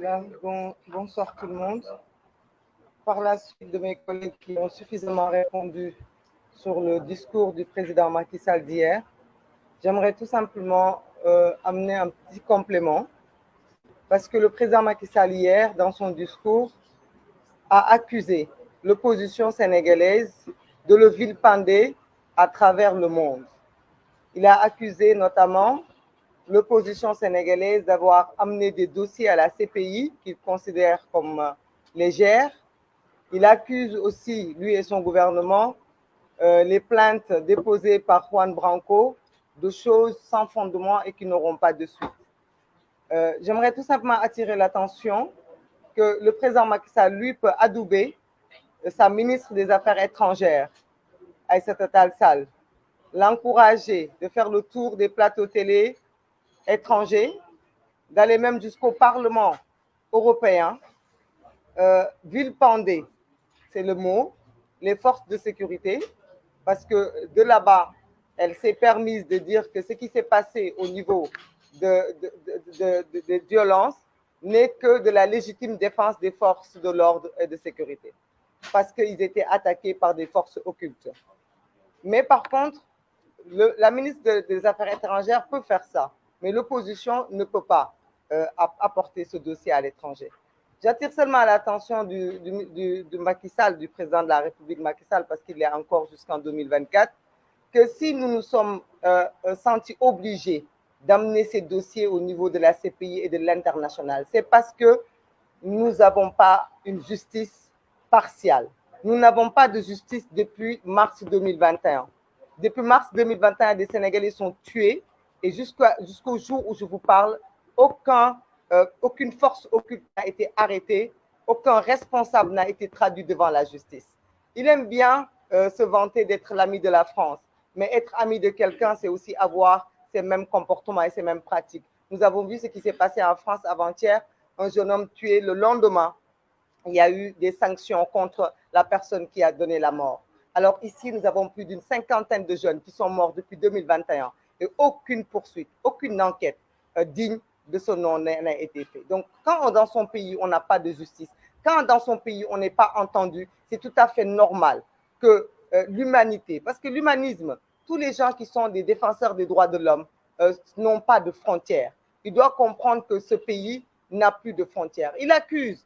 Bien, bonsoir tout le monde. Par la suite de mes collègues qui ont suffisamment répondu sur le discours du président Macky Sall d'hier, j'aimerais tout simplement amener un petit complément parce que le président Macky Sall hier, dans son discours, a accusé l'opposition sénégalaise de le vilipender à travers le monde. Il a accusé notamment l'opposition sénégalaise d'avoir amené des dossiers à la CPI qu'il considère comme légères. Il accuse aussi, lui et son gouvernement, les plaintes déposées par Juan Branco de choses sans fondement et qui n'auront pas de suite. J'aimerais tout simplement attirer l'attention que le président Macky Sall, lui, peut adouber sa ministre des Affaires étrangères, Aïssata Tall Sall, l'encourager de faire le tour des plateaux télé étrangers, d'aller même jusqu'au Parlement européen, vilipender, c'est le mot, les forces de sécurité, parce que de là-bas, elle s'est permise de dire que ce qui s'est passé au niveau de violences n'est que de la légitime défense des forces de l'ordre et de sécurité, parce qu'ils étaient attaqués par des forces occultes. Mais par contre, la ministre des Affaires étrangères peut faire ça, mais l'opposition ne peut pas apporter ce dossier à l'étranger. J'attire seulement l'attention du Macky Sall, du président de la République Macky Sall, parce qu'il est encore jusqu'en 2024, que si nous nous sommes sentis obligés d'amener ces dossiers au niveau de la CPI et de l'international, c'est parce que nous n'avons pas une justice partiale. Nous n'avons pas de justice depuis mars 2021. Depuis mars 2021, des Sénégalais sont tués et jusqu'au jour où je vous parle, aucune force occulte n'a été arrêtée, aucun responsable n'a été traduit devant la justice. Il aime bien se vanter d'être l'ami de la France, mais être ami de quelqu'un, c'est aussi avoir ces mêmes comportements et ces mêmes pratiques. Nous avons vu ce qui s'est passé en France avant-hier, un jeune homme tué le lendemain. Il y a eu des sanctions contre la personne qui a donné la mort. Alors ici, nous avons plus d'une cinquantaine de jeunes qui sont morts depuis 2021 et aucune poursuite, aucune enquête digne de ce nom n'a été faite. Donc, quand dans son pays, on n'a pas de justice, quand dans son pays, on n'est pas entendu, c'est tout à fait normal que l'humanité, parce que l'humanisme, tous les gens qui sont des défenseurs des droits de l'homme n'ont pas de frontières. Il doit comprendre que ce pays n'a plus de frontières. Il accuse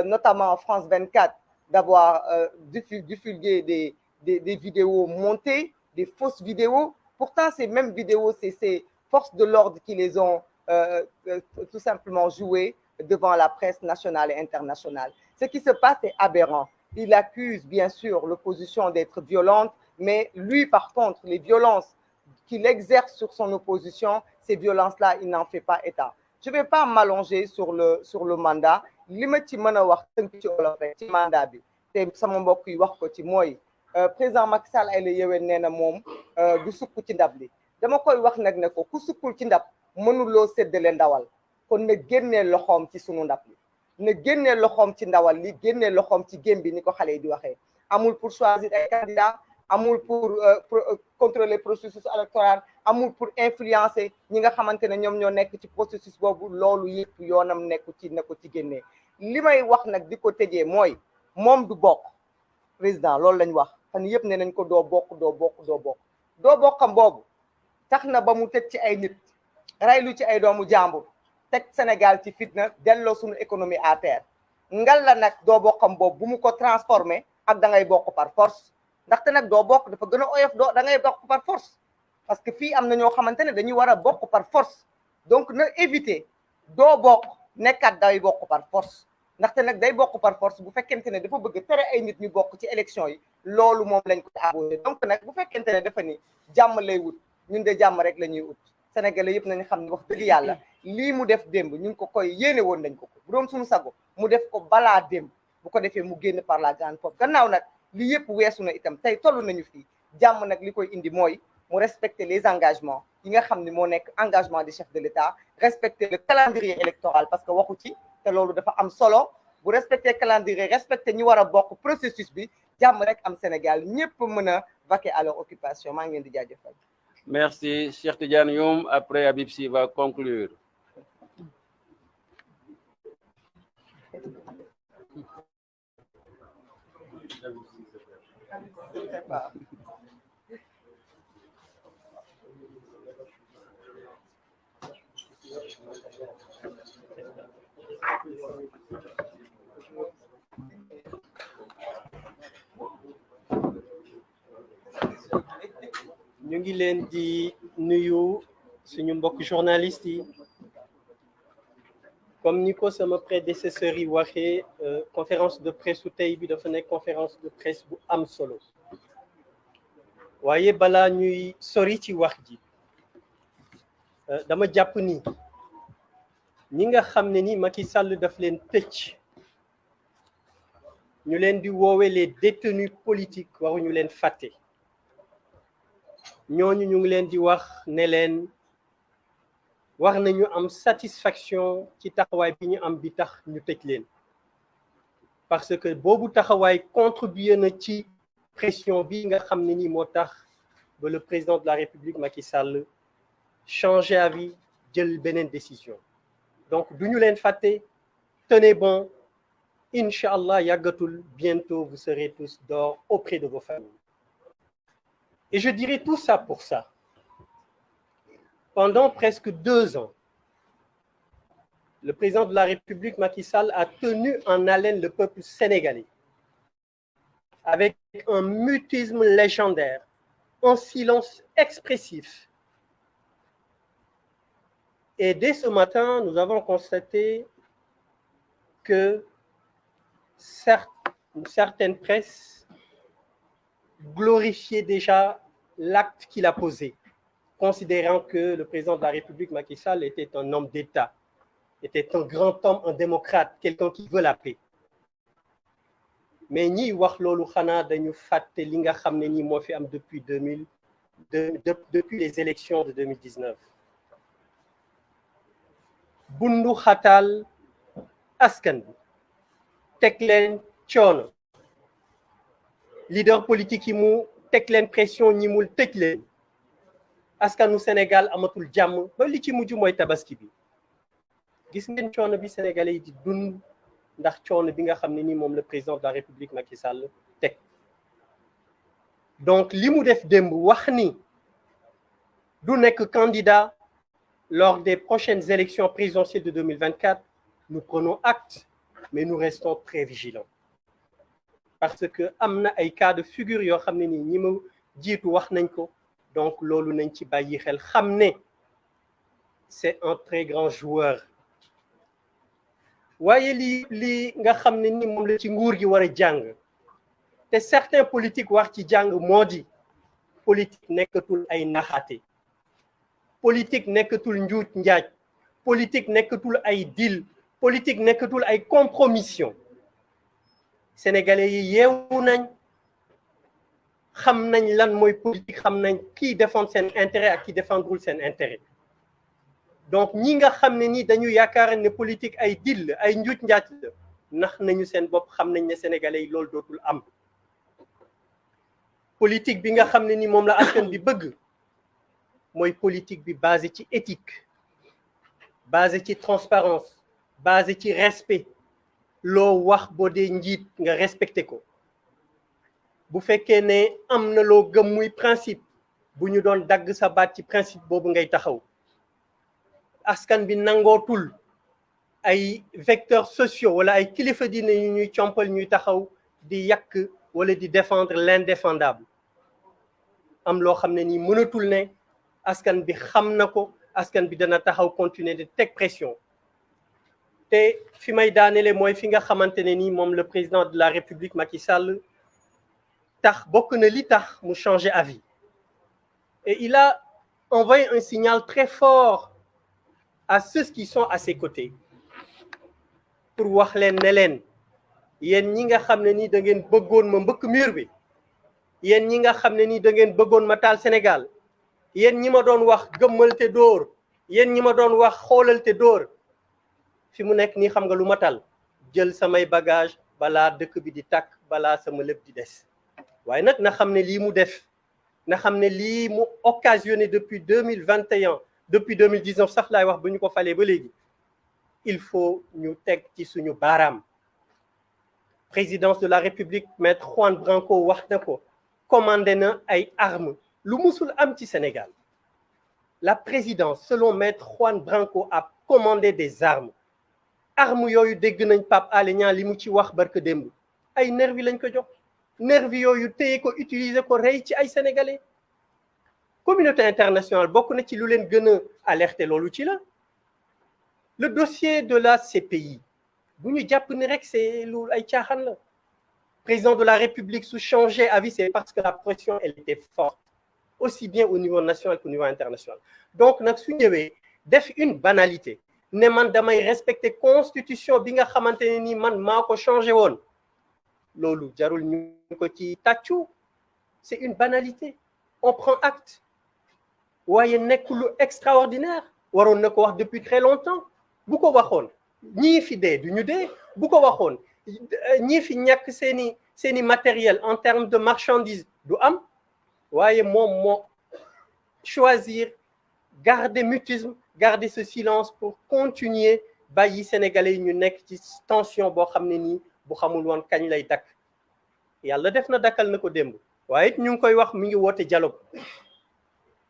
notamment en France 24, d'avoir divulgué des vidéos montées, des fausses vidéos. Pourtant, ces mêmes vidéos, c'est ces forces de l'ordre qui les ont tout simplement jouées devant la presse nationale et internationale. Ce qui se passe est aberrant. Il accuse bien sûr l'opposition d'être violente, mais lui, par contre, les violences qu'il exerce sur son opposition, ces violences-là, il n'en fait pas état. Je ne vais pas m'allonger sur le mandat. li ma ci mën a wax tënk ci olof rek ci mandat bi te sama mbokk yi wax ko ci mooy président Macky Sall ay la yeween nee na moom du sukk ci ndab li dama koy wax nag ne ko ku sukkul ci ndab mënuloo séddale ndawal kon na génnee loxoom ci sunu ndab li na génnee loxoom ci ndawal li génnee loxoom ci gém bi ni ko xale yi di waxee amul pour choisir ay candidats amul pour contrôler processus électoral amul pour influencer ñi nga xamante ne ñoom ñoo nekk ci processus boobu loolu yëpp yoonam nekku ci na ko ci génnee li may wax nag di ko tëjee mooy moom du bokk président loolu lañ wax fan yëpp ne nañ ko doo bokkam boobu tax na ba mu tëj ci ay nit raylu ci ay doomu jàmbur teg Sénégal ci fitna delloo suñu économie à terre ngal la nag doo bokkam boobu bu mu ko transformé ak da ngay bokk par force ndaxte nag doo bokk dafa gën a oyof da ngay bokk par force parce que fii am na ñoo xamante ne dañuy war a bokk par force donc na éviter doo bokk nekkat day bokk par force ndaxte nag day bokk par force bu fekkente ne dafa bëgg tere ay nit ñu bokk ci élection yi loolu moom lañ ko abonné donc nag bu fekkente ne dafa ni jàmm lay wut ñun de jàmm rek la ñuy wut sénégalais yëpp nañu xam ne wax dëgg yàlla lii mu def démb ñu ngi ko koy yéene woon nañ ko bu doon suñu sago mu def ko balaa démb bu ko defee mu génn par la grande porte gannaaw nag lii yëpp weesu na itam tey toll nañu fii jàmm nag li koy indi mooy mu respecter les engagements yi nga xam ne moo nekk engagement des chefs de l'État respecter le calendrier électoral parce que waxu ci te loolu dafa am solo bu respecter calendrier respecter ñi war a bokk processus bi jàmm rek am Sénégal ñëpp mën a vaquer à leur occupation maa ngi leen di jaajëfal. Merci Cheikh Tidiane Youm. Après Habib Sy va conclure. ñu ngi leen di nuyu suñu mbokk journaliste yi comme ni ko sama prédécesseur yi waxee conférence de presse su tey bi dafa nekk conférence de presse bu am solo waaye balaa ñuy sori ci wax ji dama jàpp ni ñi nga xam ne ni Macky Sall daf leen tëj ñu leen di woowe les détenus politiques waruñu leen fàtte ñooñu ñu ngi leen di wax ne leen war nañu am satisfaction ci taxawaay bi ñu am bi tax ñu tëj leen parce que boobu taxawaay contribué na ci pression bi nga xam ne ni moo tax ba le président de la République Macky Sall changé avis jël beneen décision donc du ñu leen fàtte tenez bon incha allah yàggatul bientôt vous serez tous dehors auprès de vos familles. Et je dirais tout ça pour ça. Pendant presque 2 ans, le président de la République, Macky Sall, a tenu en haleine le peuple sénégalais avec un mutisme légendaire, un silence expressif. Et dès ce matin, nous avons constaté que une certaine presse glorifiait déjà l'acte qu'il a posé, considérant que le président de la République, Macky Sall, était un homme d'État, était un grand homme, un démocrate, quelqu'un qui veut la paix. Mais ñiy wax loolu xanaa dañu fàtte li nga xam ne ni moo fi am depuis depuis les élections de 2019. bundu xataal askan bi teg leen coono leader politique yi mu teg leen pression ñi mul tëj leen askanu Sénégal amatul jàmm ba li ci mujj mooy tabaski bi gis ngeen coono bi sénégalais yi di dund ndax coono bi nga xam ne ni moom le président de la République Macky Sall teg donc li mu def démb wax ni du nekk candidat lors des prochaines élections présidentielles de 2024 nous prenons acte mais nous restons très vigilants parce que am na ay cas de figure yoo xam ne ni ñi ma jiitu wax nañ ko donc loolu nañ ci bàyyi xel xam ne c'est un très grand joueur waaye li nga xam ne ni moom la ci nguur gi war a jàng te certains politiques wax ci jàng moo di politique nekkatul ay naxaate politique nekkatul njuuj njaaj politique nekkatul ay deal politique nekkatul ay compromission sénégalais yi yeewu nañ xam nañ lan mooy politique xam nañ kii défendre seen intérêt ak kii défendrul seen intérêt donc ñi nga xam ne ni dañu yaakaar ne politique ay deal la ay njuuj njaaj la nax nañu seen bopp xam nañ ne sénégalais yi loolu dootul am politique bi nga xam ne ni moom la askan bi bëgg mooy politique bi basé ci éthique basé ci transparence basé ci respect loo wax boo dee njiit nga respecté ko bu fekkee ne am na loo gëm muy principe bu ñu doon dagg sa baat ci principe boobu ngay taxaw askan bi nangootul ay vecteurs sociaux wala ay kilifa diine yu ñuy compal ñuy taxaw di yàq wala di défendre l'indéfendable am loo xam ne nii mënatul ne askan bi xam na ko askan bi dana taxaw continuer de teg pression te fi may daanele mooy fi nga xamante ne nii moom le président de la République Macky Sall tax bokk na li tax mu changer avis et il a envoyé un signal très fort à ceux qui sont à ses côtés pour wax leen ne leen yéen ñi nga xam ne nii da ngeen bëggoon ma mbëkk mur bi yéen ñi nga xam ne nii da ngeen bëggoon ma taal Sénégal yéen ñi ma doon wax gëmmal te dóor yéen ñi ma doon wax xoolal te dóor fi mu nekk nii xam nga lu ma tal jël samay bagage balaa dëkk bi di tàkk balaa sama lépp di des waaye nag na xam ne lii mu def na xam ne lii mu occasionné depuis 2021 depuis 2019 sax laay wax ba ñu ko falee ba léegi il faut ñu teg ci suñu baaraam. Présidence de la République maître Juan Branco wax na ko commandé na ay armes lu musul am ci Sénégal. La présidence selon maître Juan Branco a commandé des armes yooyu dégg nañ Pape Alé Niang li mu ci wax barka démb ay nervi lañ ko jox nervi yooyu téye ko utiliser ko rey ci ay sénégalais. Communauté internationale bokk na ci lu leen gën a alerter loolu ci la. Le dossier de la CPI bu ñu jàpp ni rek c'est lu ay caaxaan la. Président de la République su changer avis c'est parce que la pression elle était forte aussi bien au niveau national qu'au niveau international. Donc nag su ñëwee def une banalité ne man damay respecter constitution bi nga xamante ne ni man maa ko changé woon loolu jarul ñu ko ci tàccu. C'est une banalité. On prend acte. waaye nekk lu extraordinaire waroon na ko wax depuis très longtemps bu ko waxoon ñii fi dee du ñu dee bu ko waxoon ñii fi ñàkk seeni matériel en termes de marchandises du am waaye moom moo choisir garder mutisme garder ce silence pour continuer bàyyi sénégalais yi ñu nekk ci tension boo xam ne nii bu xamul woon kañ lay dakk yàlla def na dakkal na ko démb waaye it ñu ngi koy wax mi ngi woote dialogue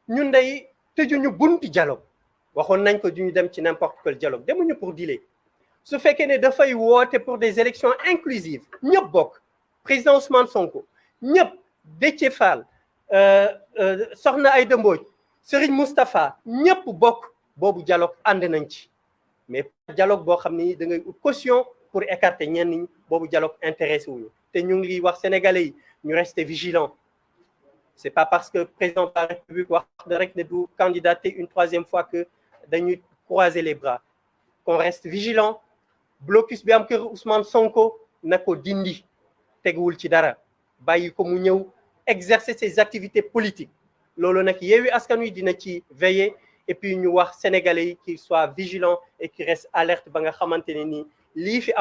ñun day tëjuñu bunti dialogue waxoon nañ ko duñu dem ci n'importe quel dialogue demuñu pour dealer su fekkee ne dafay woote pour des élections inclusives ñëpp bokk président Ousmane Sonko ñëpp Déthié Fall Soxna Aïda Mbodj Serigne Moustapha ñëpp bokk boobu dialogue ànd nañ ci mais dialogue boo xam ne da ngay ut caution pour écarter ñenn ñi boobu dialogue intéressé wuñu te ñu ngi wax sénégalais yi ñu rester vigilants. C'est pas parce que président de la République wax na rek ne du candidater une troisième fois que dañuy croiser les bras qu'on reste vigilant. Blocus bi am kër Ousmane Sonko na ko dindi teguwul ci dara bàyyi ko mu ñëw exercer ses activités politiques loolu nag Yewwi Askan Wi dina ci veiller et puis ñu wax sénégalais yi qui soient vigilants et qui restent alerte ba nga xamante ne nii lii fi am